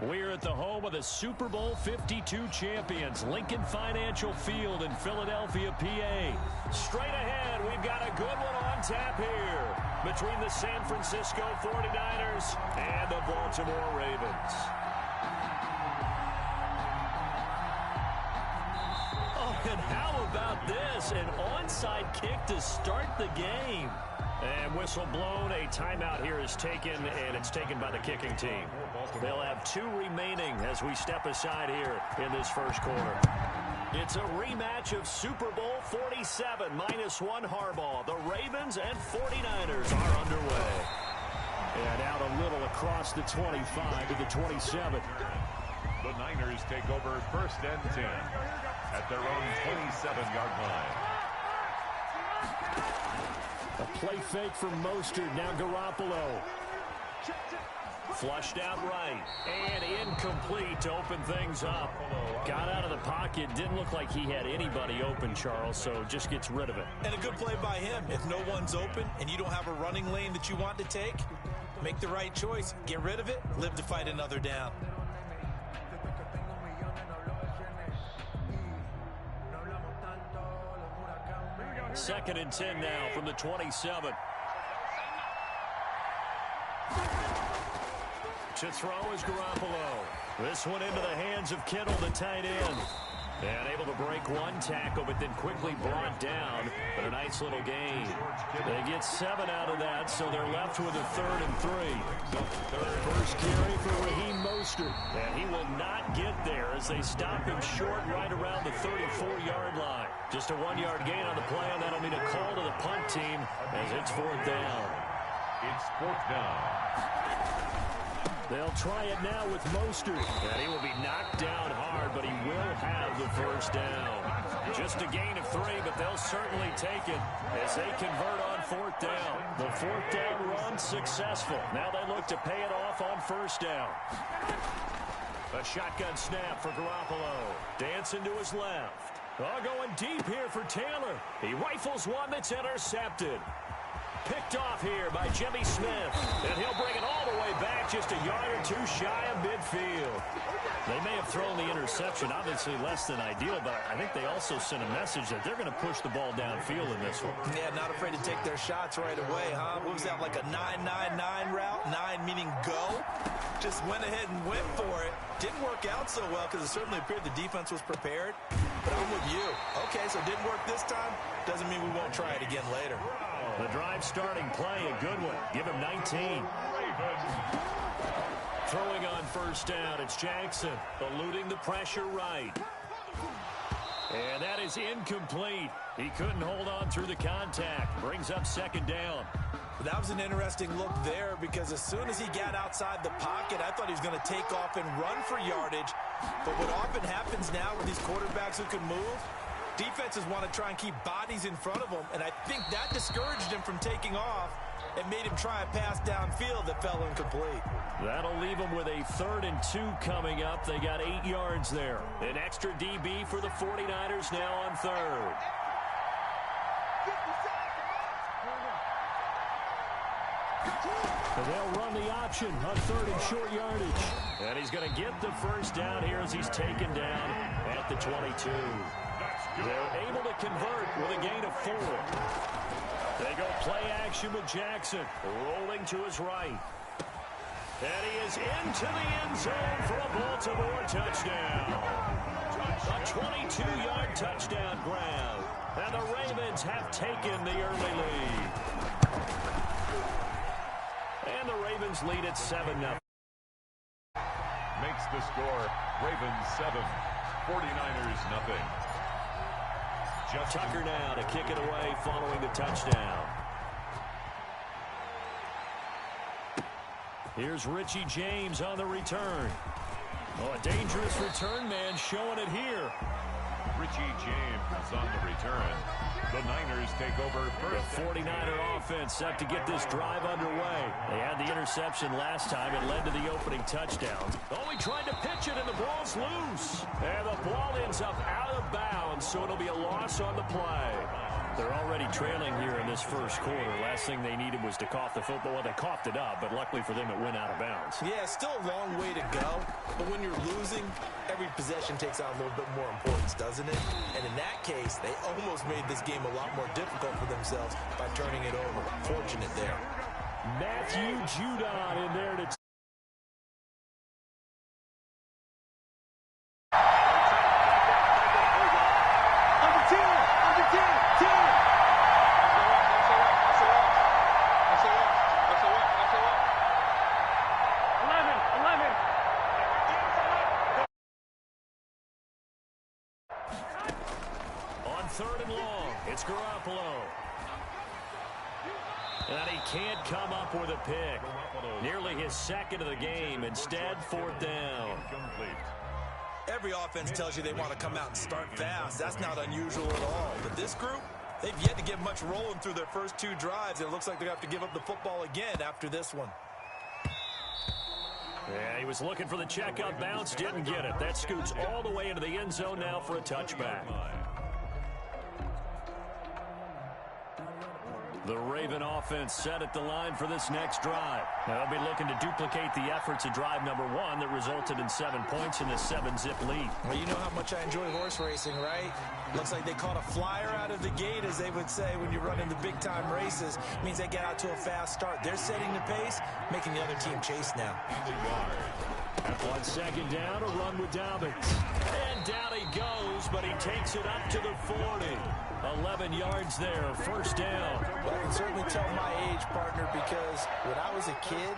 We're at the home of the Super Bowl 52 champions, Lincoln Financial Field in Philadelphia, PA. Straight ahead, we've got a good one on tap here between the San Francisco 49ers and the Baltimore Ravens. Oh, and how about this? An onside kick to start the game. And whistle blown, a timeout here is taken, and it's taken by the kicking team. They'll have 2 remaining as we step aside here in this first quarter. It's a rematch of Super Bowl 47, -1 Harbaugh. The Ravens and 49ers are underway. And out a little across the 25 to the 27. The Niners take over 1st and 10 at their own 27-yard line. A play fake from Mostert. Now Garoppolo. Flushed out right. And incomplete to open things up. Got out of the pocket. Didn't look like he had anybody open, Charles, so just gets rid of it. And a good play by him. If no one's open and you don't have a running lane that you want to take, make the right choice. Get rid of it. Live to fight another down. Second and 10 now from the 27. To throw is Garoppolo. This one into the hands of Kittle, the tight end. And able to break one tackle, but then quickly brought down. But a nice little gain. They get 7 out of that, so they're left with a 3rd and 3. First carry for Raheem Mostert. And he will not get there as they stop him short right around the 34-yard line. Just a 1-yard gain on the play, and that'll mean a call to the punt team as it's 4th down. It's 4th down. They'll try it now with Mostert. And he will be knocked down hard, but he will have the first down. Just a gain of 3, but they'll certainly take it as they convert on 4th down. The 4th down run successful. Now they look to pay it off on 1st down. A shotgun snap for Garoppolo. Dancing to his left. Oh, going deep here for Taylor. He rifles one that's intercepted. Picked off here by Jimmy Smith. And he'll bring it all the way back just a yard or 2 shy of midfield. They may have thrown the interception, obviously less than ideal, but I think they also sent a message that they're going to push the ball downfield in this one. Yeah, not afraid to take their shots right away, huh? What was that, like a 9-9-9 route? 9 meaning go? Just went ahead and went for it. Didn't work out so well because it certainly appeared the defense was prepared. But I'm with you. Okay, so it didn't work this time. Doesn't mean we won't try it again later. The drive starting play, a good one. Give him 19. Throwing on 1st down, it's Jackson. Eluding the pressure right. And that is incomplete. He couldn't hold on through the contact. Brings up 2nd down. That was an interesting look there because as soon as he got outside the pocket, I thought he was going to take off and run for yardage. But what often happens now with these quarterbacks who can move, defenses want to try and keep bodies in front of them, and I think that discouraged him from taking off and made him try a pass downfield that fell incomplete. That'll leave them with a 3rd and 2 coming up. They got 8 yards there. An extra DB for the 49ers now on 3rd. And they'll run the option on 3rd and short yardage. And he's going to get the first down here as he's taken down at the 22. They're able to convert with a gain of 4. They go play action with Jackson, rolling to his right. And he is into the end zone for a Baltimore touchdown. A 22-yard touchdown grab. And the Ravens have taken the early lead. And the Ravens lead at 7-0. Makes the score Ravens 7, 49ers nothing. Tucker now to kick it away following the touchdown. Here's Richie James on the return. Oh, a dangerous return man showing it here. Richie James on the return. The Niners take over 1st. The 49er offense set to get this drive underway. They had the interception last time. It led to the opening touchdowns. Oh, he tried to pitch it, and the ball's loose. And the ball ends up out of bounds, so it'll be a loss on the play. They're already trailing here in this first quarter. Last thing they needed was to cough the football. Well, they coughed it up, but luckily for them, it went out of bounds. Yeah, still a long way to go. But when you're losing, every possession takes on a little bit more importance, doesn't it? And in that case, they almost made this game a lot more difficult for themselves by turning it over. Fortunate there. Matthew Judon in there to third and long. It's Garoppolo. And he can't come up with a pick. Nearly his second of the game. Instead, fourth down. Every offense tells you they want to come out and start fast. That's not unusual at all. But this group, they've yet to get much rolling through their first two drives. It looks like they're going to have to give up the football again after this one. Yeah, he was looking for the checkout bounce, didn't get it. That scoots all the way into the end zone now for a touchback. The Raven offense set at the line for this next drive. Now they'll be looking to duplicate the efforts of drive number 1 that resulted in 7 points in this 7-zip lead. Well, you know how much I enjoy horse racing, right? Looks like they caught a flyer out of the gate, as they would say when you run in the big-time races. It means they get out to a fast start. They're setting the pace, making the other team chase now. On second down, a run with Dobbins. And down he goes, but he takes it up to the 40. 11 yards there, first down. Well, I can certainly tell my age, partner, because when I was a kid,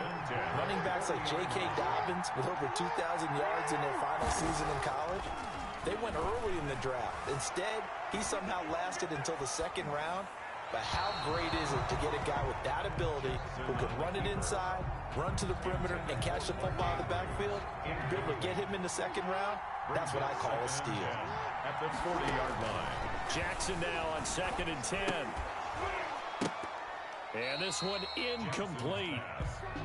running backs like J.K. Dobbins with over 2,000 yards in their final season in college, they went early in the draft. Instead, he somehow lasted until the second round. But how great is it to get a guy with that ability who can run it inside, run to the perimeter, and catch the football in the backfield? Be able to get him in the second round? That's what I call a steal. At the 40-yard line. Jackson now on 2nd and 10. And this one incomplete.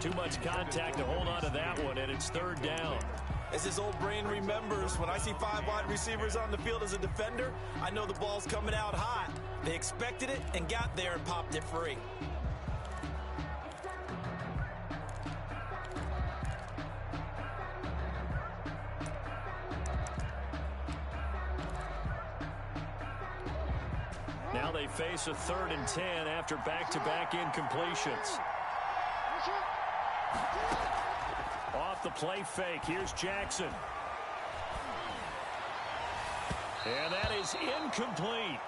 Too much contact to hold on to that one, and it's third down. As his old brain remembers, when I see 5 wide receivers on the field as a defender, I know the ball's coming out hot. They expected it and got there and popped it free. Now they face a 3rd and 10 after back-to-back incompletions. Off the play fake, here's Jackson. And that is incomplete.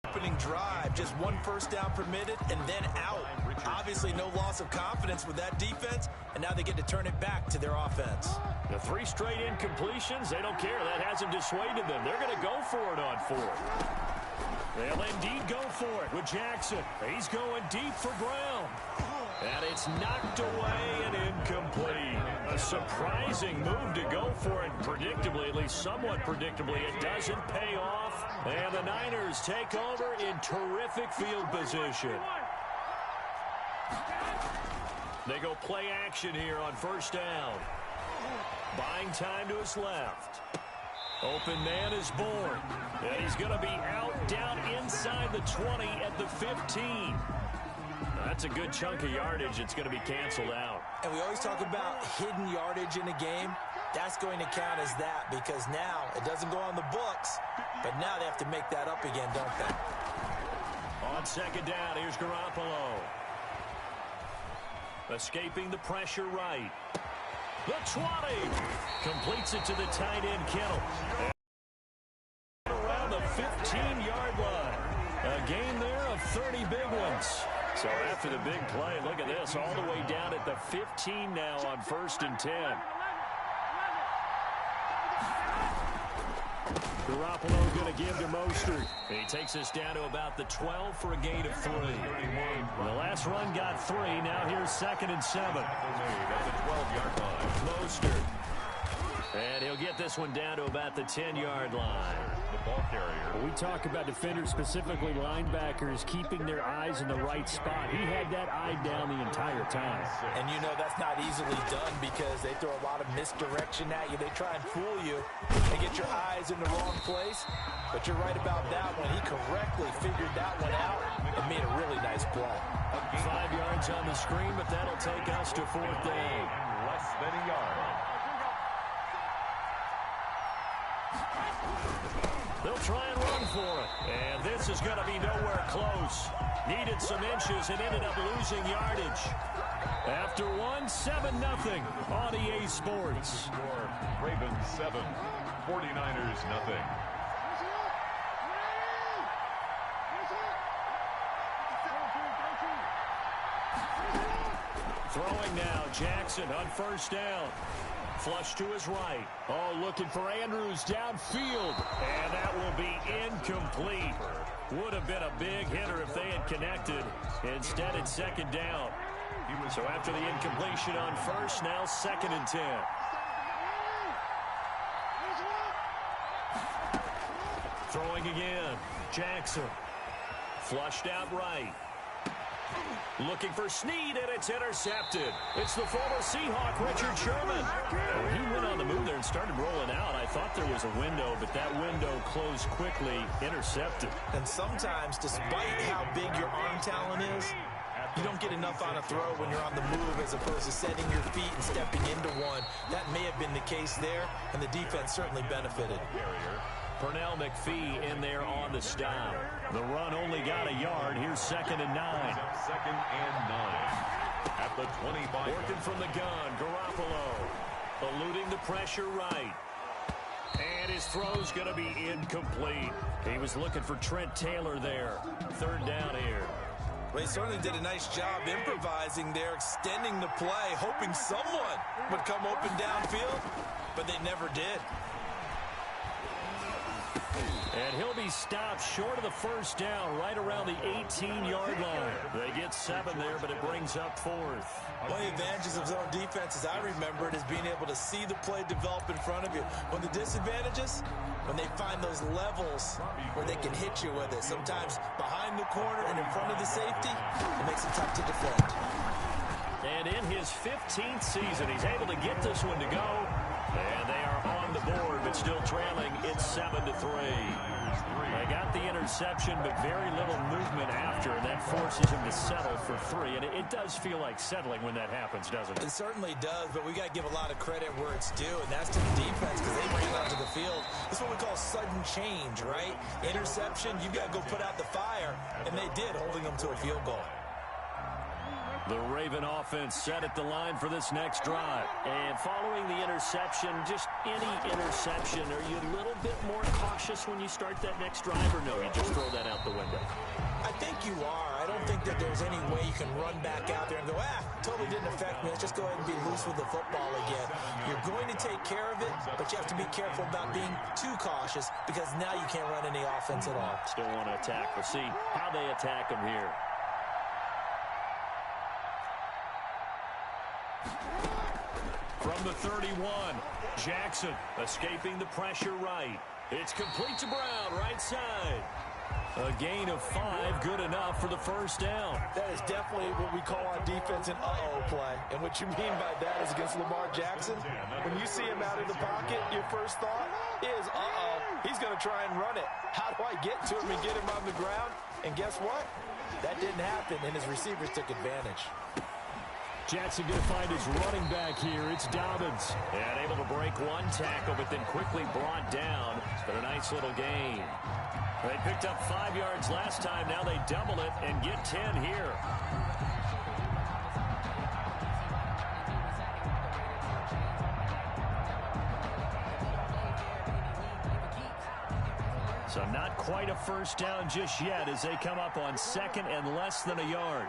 Opening drive, just 1 first down permitted and then out. Obviously no loss of confidence with that defense, and now they get to turn it back to their offense. The 3 straight incompletions, they don't care. That hasn't dissuaded them. They're going to go for it on 4th. They'll indeed go for it with Jackson. He's going deep for Brown. And it's knocked away and incomplete. A surprising move to go for it. Predictably, at least somewhat predictably, it doesn't pay off. And the Niners take over in terrific field position. They go play action here on first down. Buying time to his left. Open man is born. And he's going to be out down inside the 20 at the 15. That's a good chunk of yardage. It's going to be canceled out. And we always talk about hidden yardage in a game. That's going to count as that because now it doesn't go on the books, but now they have to make that up again, don't they? On second down, here's Garoppolo. Escaping the pressure right. The 20. Completes it to the tight end, Kittle. Around the 15-yard line. A gain there of 30 big ones. So after the big play, look at this, all the way down at the 15 now on 1st and 10. Garoppolo going to give to Mostert. He takes us down to about the 12 for a gain of 3. The last run got 3. Now here's 2nd and 7. At the 12-yard line. Mostert. And he'll get this one down to about the 10-yard line. The ball carrier. When we talk about defenders, specifically linebackers, keeping their eyes in the right spot. He had that eye down the entire time. And you know that's not easily done because they throw a lot of misdirection at you. They try and fool you and get your eyes in the wrong place. But you're right about that one. He correctly figured that one out and made a really nice play. 5 yards on the screen, but that'll take us to 4th down. Less than a yard. They'll try and run for it. And this is going to be nowhere close. Needed some inches and ended up losing yardage. After one, 7-0 on EA Sports. Score, Ravens 7, 49ers nothing. Throwing now, Jackson on 1st down. Flush to his right. Oh, looking for Andrews downfield. And that will be incomplete. Would have been a big hitter if they had connected. Instead, it's 2nd down. So after the incompletion on 1st, now 2nd and 10. Throwing again. Jackson. Flushed out right. Looking for Snead, and it's intercepted. It's the former Seahawk, Richard Sherman. Oh, he went on the move there and started rolling out. I thought there was a window, but that window closed quickly, intercepted. And sometimes, despite how big your arm talent is, you don't get enough on a throw when you're on the move as opposed to setting your feet and stepping into one. That may have been the case there, and the defense certainly benefited. Pernell McPhee in there on the stop. The run only got a yard. Here's 2nd and 9. 2nd and 9. At the 25. Working from the gun, Garoppolo. Eluding the pressure right. And his throw's going to be incomplete. He was looking for Trent Taylor there. 3rd down here. Well, he certainly did a nice job improvising there, extending the play, hoping someone would come open downfield, but they never did. And he'll be stopped short of the 1st down, right around the 18-yard line. They get 7 there, but it brings up 4th. One of the advantages of zone defense, as I remember it, is being able to see the play develop in front of you. One of the disadvantages, when they find those levels where they can hit you with it, sometimes behind the corner and in front of the safety, it makes it tough to defend. And in his 15th season, he's able to get this one to go. And they are on the board, but still trailing. It's 7-3. They got the interception, but very little movement after, and that forces him to settle for 3. And it does feel like settling when that happens, doesn't it? It certainly does, but we got to give a lot of credit where it's due, and that's to the defense because they ran onto the field. This is what we call sudden change, right? Interception, you got to go put out the fire, and they did, holding them to a field goal. The Raven offense set at the line for this next drive. And following the interception, just any interception, are you a little bit more cautious when you start that next drive, or no, you just throw that out the window? I think you are. I don't think that there's any way you can run back out there and go, totally didn't affect me. Let's just go ahead and be loose with the football again. You're going to take care of it, but you have to be careful about being too cautious because now you can't run any offense at all. Still want to attack. We'll see how they attack him here. From the 31, Jackson escaping the pressure right. It's complete to Brown, right side. A gain of 5, good enough for the 1st down. That is definitely what we call on defense an uh-oh play. And what you mean by that is against Lamar Jackson, when you see him out of the pocket, your first thought is, he's going to try and run it. How do I get to him and get him on the ground? And guess what? That didn't happen, and his receivers took advantage. Jackson going to find his running back here. It's Dobbins. And able to break one tackle, but then quickly brought down. But a nice little gain. They picked up 5 yards last time. Now they double it and get 10 here. So not quite a 1st down just yet as they come up on 2nd and less than a yard.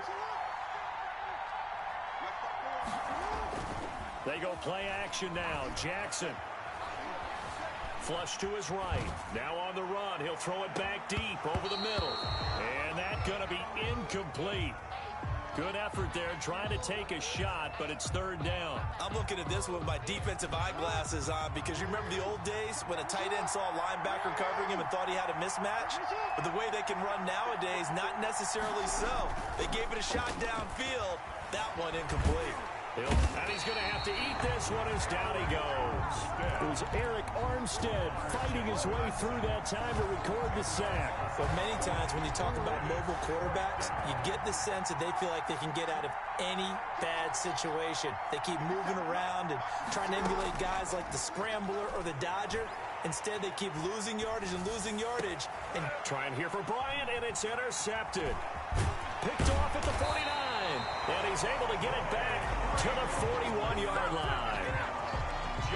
They go play action now. Jackson. Flush to his right. Now on the run. He'll throw it back deep over the middle. And that's going to be incomplete. Good effort there, trying to take a shot, but it's third down. I'm looking at this with my defensive eyeglasses on because you remember the old days when a tight end saw a linebacker covering him and thought he had a mismatch? But the way they can run nowadays, not necessarily so. They gave it a shot downfield. That one incomplete. And he's going to have to eat this one as down he goes. It was Eric Armstead fighting his way through that time to record the sack. But many times when you talk about mobile quarterbacks, you get the sense that they feel like they can get out of any bad situation. They keep moving around and trying to emulate guys like the scrambler or the dodger. Instead, they keep losing yardage and losing yardage. And trying here for Bryant, and it's intercepted. Picked off at the 49. And he's able to get it back to the 41-yard line.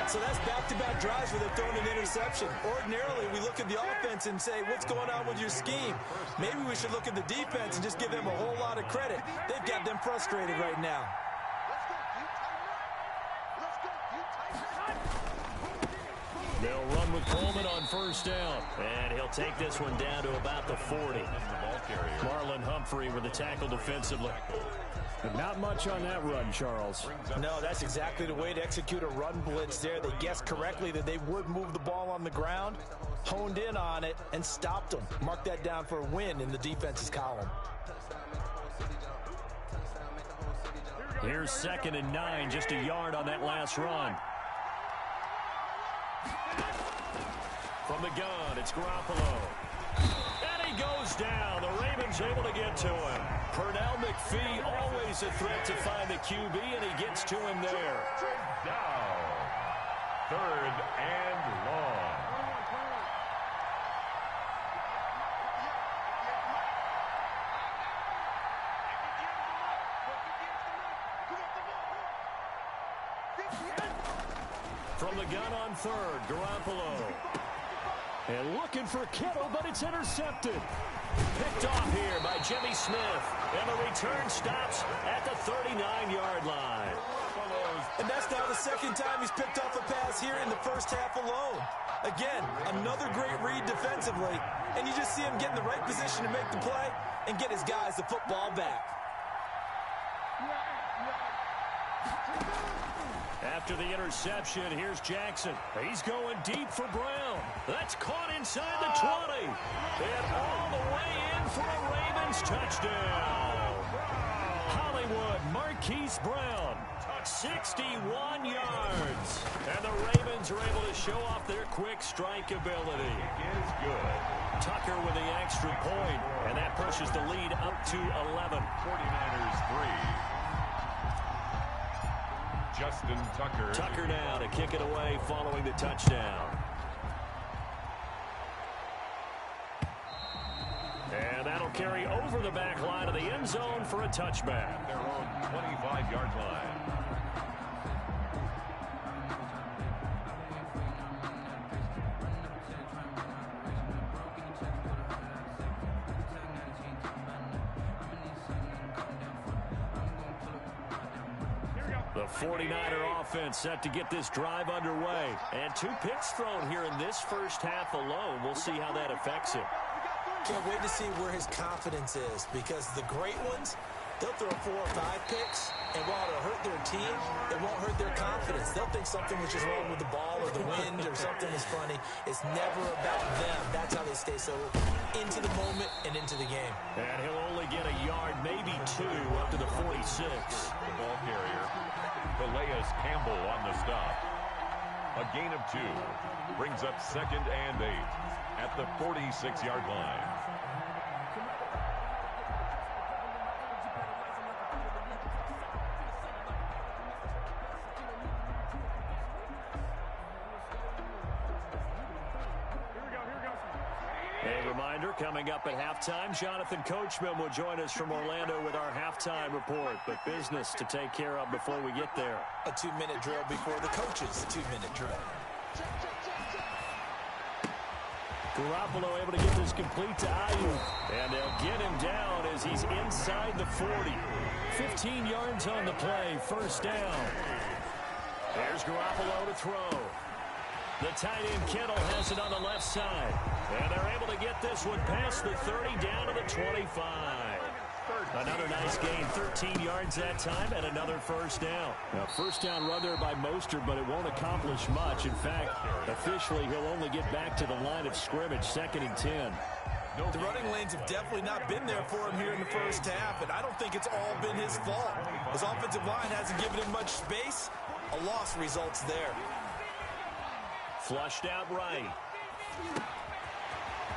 So that's back-to-back drives where they've thrown an interception. Ordinarily, we look at the offense and say, what's going on with your scheme? Maybe we should look at the defense and just give them a whole lot of credit. They've got them frustrated right now. They'll run with Coleman on first down. And he'll take this one down to about the 40. Marlon Humphrey with the tackle defensively. Not much on that run, Charles. No, that's exactly the way to execute a run blitz there. They guessed correctly that they would move the ball on the ground, honed in on it, and stopped them. Mark that down for a win in the defense's column. Here's 2nd and 9, just a yard on that last run. From the gun, it's Garoppolo. And he goes down. The Ravens able to get to him. Pernell McPhee, always a threat to find the QB, and he gets to him there. Down. 3rd and long. From the gun on 3rd, Garoppolo. And looking for Kittle, but it's intercepted. Picked off here by Jimmy Smith. And the return stops at the 39-yard line. And that's now the 2nd time he's picked off a pass here in the first half alone. Again, another great read defensively. And you just see him get in the right position to make the play and get his guys the football back. After the interception, here's Jackson. He's going deep for Brown. That's caught inside the 20. And all the way in for a Ravens touchdown. Hollywood Marquise Brown, 61 yards. And the Ravens are able to show off their quick strike ability. It is good. Tucker with the extra point, and that pushes the lead up to 11. 49ers 3. Justin Tucker. Tucker now to kick it away following the touchdown. And that'll carry over the back line of the end zone for a touchback. Their own 25-yard line. The 49er offense set to get this drive underway. And 2 picks thrown here in this first half alone. We'll see how that affects him. Can't wait to see where his confidence is, because the great ones, they'll throw 4 or 5 picks, and while it'll hurt their team, it won't hurt their confidence. They'll think something was just wrong with the ball or the wind or something is funny. It's never about them. That's how they stay so into the moment and into the game. And he'll only get a yard, maybe 2, up to the 46. The ball carrier. Calais Campbell on the stop. A gain of 2. Brings up 2nd and 8 at the 46-yard line. A reminder, coming up at halftime, Jonathan Coachman will join us from Orlando with our halftime report. But business to take care of before we get there. A 2-minute drill before the coach's 2-minute drill. Garoppolo able to get this complete to Ayuk. And they'll get him down as he's inside the 40. 15 yards on the play, first down. There's Garoppolo to throw. The tight end Kittle has it on the left side. And they're able to get this one past the 30 down to the 25. 3rd Another nice gain, 13 yards that time, and another first down. Now, first down run there by Mostert, but it won't accomplish much. In fact, officially, he'll only get back to the line of scrimmage, 2nd and 10. The running lanes have definitely not been there for him here in the first half, and I don't think it's all been his fault. His offensive line hasn't given him much space. A loss results there. Flushed out right.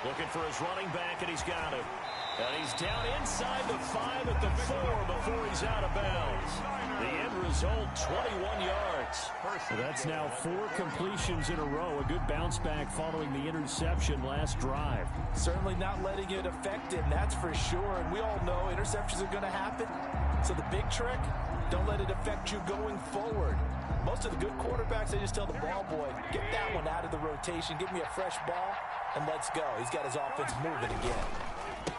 Looking for his running back, and he's got it. And he's down inside the 5 at the 4 before he's out of bounds. The end result, 21 yards. That's now 4 completions in a row. A good bounce back following the interception last drive. Certainly not letting it affect him, that's for sure. And we all know interceptions are going to happen. So the big trick, don't let it affect you going forward. Most of the good quarterbacks, they just tell the ball boy, get that one out of the rotation, give me a fresh ball, and let's go. He's got his offense moving again.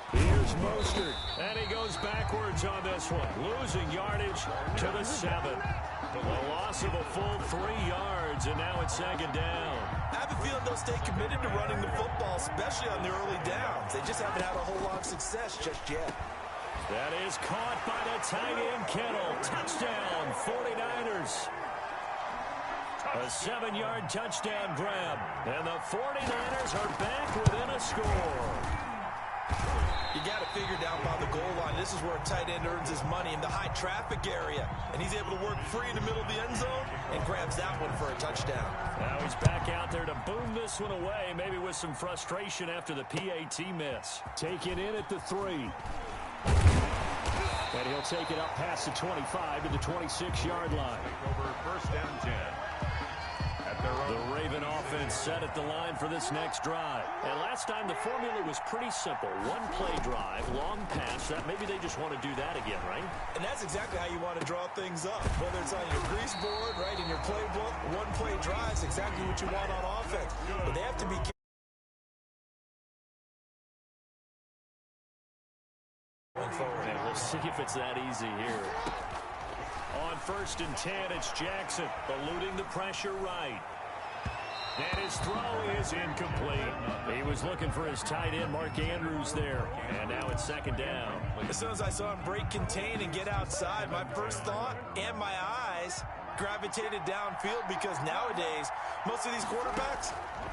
Here's Mostert, and he goes backwards on this one, losing yardage to the 7. A loss of a full 3 yards, and now it's 2nd down. I have a feeling they'll stay committed to running the football, especially on the early downs. They just haven't had a whole lot of success just yet. That is caught by the tight end, Kittle. Touchdown, 49ers. A 7-yard touchdown grab, and the 49ers are back within a score. You got to figure down by the goal line. This is where a tight end earns his money, in the high traffic area. And he's able to work free in the middle of the end zone and grabs that one for a touchdown. Now he's back out there to boom this one away, maybe with some frustration after the PAT miss. Taken in at the 3. And he'll take it up past the 25 to the 26-yard line. Over 1st and 10. The Raven offense set at the line for this next drive. And last time the formula was pretty simple. 1-play drive, long pass. That maybe they just want to do that again, right? And that's exactly how you want to draw things up. Whether it's on your grease board, right, in your playbook, 1-play drive is exactly what you want on offense. But they have to be going forward. And we'll see if it's that easy here. On 1st and 10, it's Jackson eluding the pressure right. And his throw is incomplete. He was looking for his tight end, Mark Andrews, there. And now it's 2nd down. As soon as I saw him break contain and get outside, my first thought and my eyes gravitated downfield, because nowadays, most of these quarterbacks,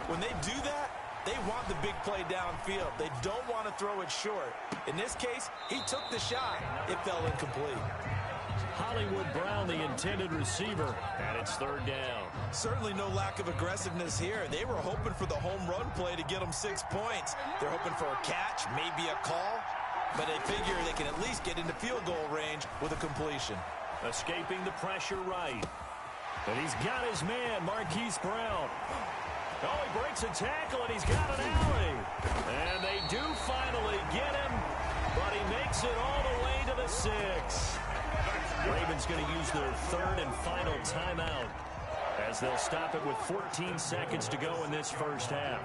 when they do that, they want the big play downfield. They don't want to throw it short. In this case, he took the shot. It fell incomplete. Hollywood Brown, the intended receiver, and it's 3rd down. Certainly no lack of aggressiveness here. They were hoping for the home run play to get them 6 points. They're hoping for a catch, maybe a call, but they figure they can at least get into field goal range with a completion. Escaping the pressure right. And he's got his man, Marquise Brown. Oh, he breaks a tackle, and he's got an alley. And they do finally get him, but he makes it all the way to the 6. Ravens going to use their 3rd and final timeout as they'll stop it with 14 seconds to go in this first half.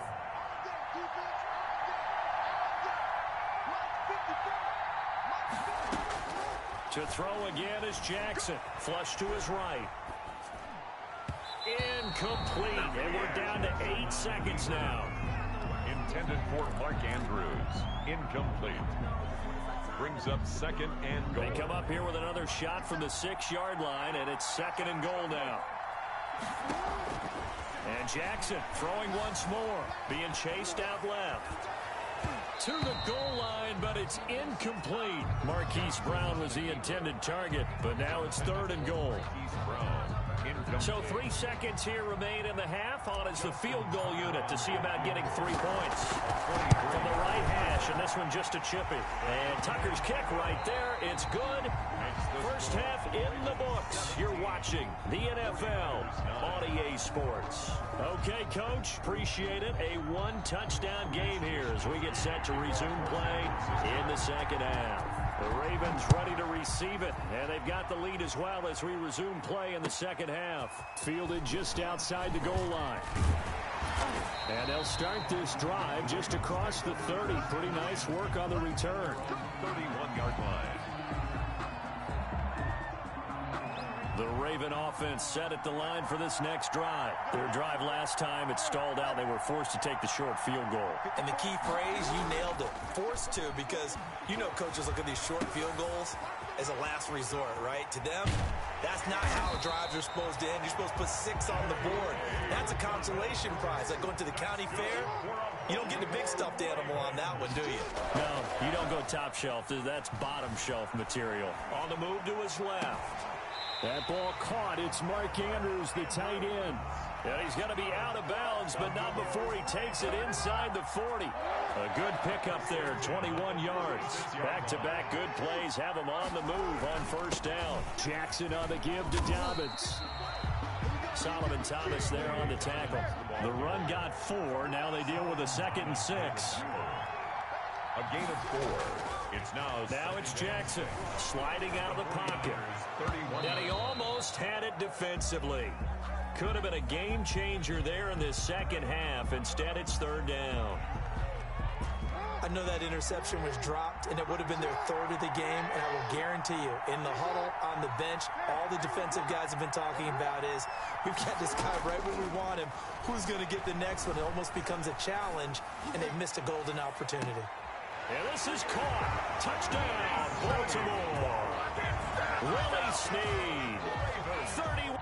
To throw again is Jackson. Flush to his right. Incomplete. And we're down to 8 seconds now. Intended for Mark Andrews. Incomplete. Brings up 2nd and goal. They come up here with another shot from the 6-yard line, and it's 2nd and goal now. And Jackson throwing once more, being chased out left. To the goal line, but it's incomplete. Marquise Brown was the intended target, but now it's 3rd and goal. So 3 seconds here remain in the half. On is the field goal unit to see about getting 3 points. From the right hash, and this one just a chippy. And Tucker's kick right there. It's good. First half in the books. You're watching the NFL on EA Sports. Okay, Coach, appreciate it. A 1-touchdown game here as we get set to resume play in the second half. The Ravens ready to receive it, and they've got the lead as well as we resume play in the second half. Fielded just outside the goal line. And they'll start this drive just across the 30. Pretty nice work on the return. 31-yard line. The Raven offense set at the line for this next drive. Their drive last time, it stalled out. They were forced to take the short field goal. And the key phrase, you nailed it, forced to, because you know coaches look at these short field goals as a last resort, right? To them, that's not how drives are supposed to end. You're supposed to put 6 on the board. That's a consolation prize. Like going to the county fair, you don't get the big stuffed animal on that one, do you? No, you don't go top shelf. That's bottom shelf material. On the move to his left. That ball caught. It's Mark Andrews, the tight end. And he's going to be out of bounds, but not before he takes it inside the 40. A good pickup there, 21 yards. Back-to-back good plays have him on the move on first down. Jackson on the give to Dobbins. Solomon Thomas there on the tackle. The run got 4. Now they deal with a 2nd and 6. A gain of 4. Now it's Jackson sliding out of the pocket. And he almost had it defensively. Could have been a game changer there in this second half. Instead, it's 3rd down. I know that interception was dropped, and it would have been their 3rd of the game, and I will guarantee you, in the huddle, on the bench, all the defensive guys have been talking about is, we've got this guy right where we want him. Who's going to get the next one? It almost becomes a challenge, and they've missed a golden opportunity. And this is caught. Touchdown, Baltimore. Willie Snead. 31.